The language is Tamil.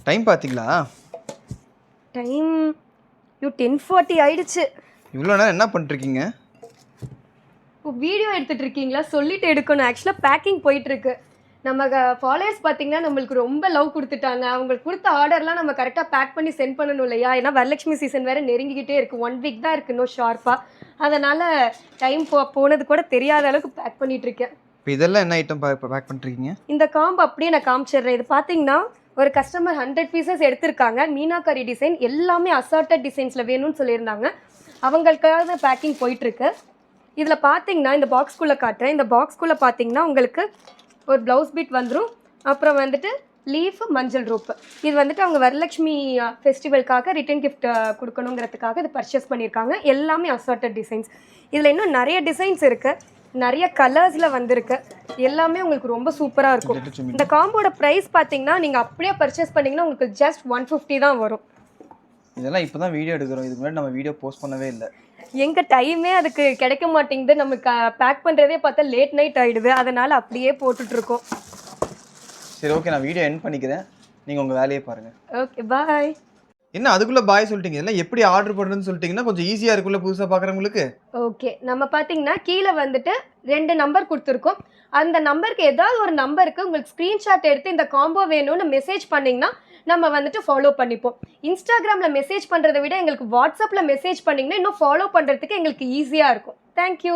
டைம் பாத்தீங்களா? டைம் 10:40 ஆயிடுச்சு. இவ்வளோ நேரம் என்ன பண்ணிருக்கீங்க? வீடியோ எடுத்துட்டு இருக்கீங்களா? சொல்லிட்டு எடுக்கணும். ஆக்சுவலாக பேக்கிங் போயிட்டு இருக்கு. நம்ம ஃபாலோவர்ஸ் பார்த்தீங்கன்னா நம்மளுக்கு ரொம்ப லவ் கொடுத்துட்டாங்க. அவங்களுக்கு கொடுத்த ஆர்டர்லாம் நம்ம கரெக்டாக பேக் பண்ணி சென்ட் பண்ணணும் இல்லையா? ஏன்னா வரலட்சுமி சீசன் வேறு நெருங்கிக்கிட்டே இருக்குது. 1 வீக் தான் இருக்குது இன்னும் ஷார்ப்பாக. அதனால் டைம் போனது கூட தெரியாத அளவுக்கு பேக் பண்ணிகிட்ருக்கேன். இப்போ இதெல்லாம் என்ன ஐட்டம் பேக் பண்ணிருக்கீங்க? இந்த காம்பு அப்படியே நான் காமிச்சிடுறேன். இது பார்த்தீங்கன்னா ஒரு கஸ்டமர் 100 பீசஸ் எடுத்திருக்காங்க. மீனாக்காரி டிசைன் எல்லாமே அசார்ட்டட் டிசைன்ஸில் வேணும்னு சொல்லியிருந்தாங்க. அவங்களுக்காக பேக்கிங் போயிட்டுருக்கு. இதில் பார்த்தீங்கன்னா இந்த பாக்ஸ்குள்ளே காட்டுறேன். இந்த பாக்ஸ்குள்ளே பார்த்தீங்கன்னா உங்களுக்கு ஒரு ப்ளவுஸ் பீட் வந்துடும். அப்புறம் வந்துட்டு லீஃப் மஞ்சள் ரோப்பு. இது வந்துட்டு அவங்க வரலட்சுமி ஃபெஸ்டிவலுக்காக ரிட்டன் கிஃப்ட் கொடுக்கணுங்கிறதுக்காக இது பர்ச்சேஸ் பண்ணியிருக்காங்க. எல்லாமே அசார்ட்டட் டிசைன்ஸ். இதில் இன்னும் நிறைய டிசைன்ஸ் இருக்குது, நிறைய கலர்ஸில் வந்திருக்கு. எல்லாமே உங்களுக்கு ரொம்ப சூப்பராக இருக்கும். இந்த காம்போட ப்ரைஸ் பார்த்தீங்கன்னா நீங்கள் அப்படியே பர்ச்சேஸ் பண்ணிங்கன்னா உங்களுக்கு ஜஸ்ட் 150 தான் வரும். இதெல்லாம் இப்போ தான் வீடியோ எடுக்கிறோம். இதுக்கு முன்னாடி நம்ம வீடியோ போஸ்ட் பண்ணவே இல்லை. எங்கள் டைமே அதுக்கு கிடைக்க மாட்டேங்குது. நமக்கு பேக் பண்ணுறதே பார்த்தா லேட் நைட் ஆகிடுது. அதனால் அப்படியே போட்டுட்ருக்கோம். சரி, ஓகே, நான் வீடியோ எண்ட் பண்ணிக்கிறேன். நீங்கள் உங்கள் வேலையை பாருங்கள். ஓகே, பாய். என்ன அதுக்குள்ளே பாய் சொல்லிட்டீங்க? இதெல்லாம் எப்படி ஆர்டர் பண்ணுறதுன்னு சொல்லிட்டீங்கன்னா கொஞ்சம் ஈஸியாக இருக்குல்ல புதுசாக பார்க்குறவங்களுக்கு? ஓகே, நம்ம பார்த்தீங்கன்னா கீழே வந்துட்டு 2 நம்பர் கொடுத்துருக்கோம். அந்த நம்பருக்கு ஏதாவது ஒரு நம்பருக்கு உங்களுக்கு ஸ்க்ரீன்ஷாட் எடுத்து இந்த காம்போ வேணும்னு மெசேஜ் பண்ணிங்கன்னா நம்ம வந்துட்டு ஃபாலோ பண்ணிப்போம். இன்ஸ்டாகிராமில் மெசேஜ் பண்ணுறதை விட எங்களுக்கு வாட்ஸ்அப்பில் மெசேஜ் பண்ணிங்கன்னா இன்னும் ஃபாலோ பண்ணுறதுக்கு எங்களுக்கு ஈஸியாக இருக்கும். தேங்க்யூ.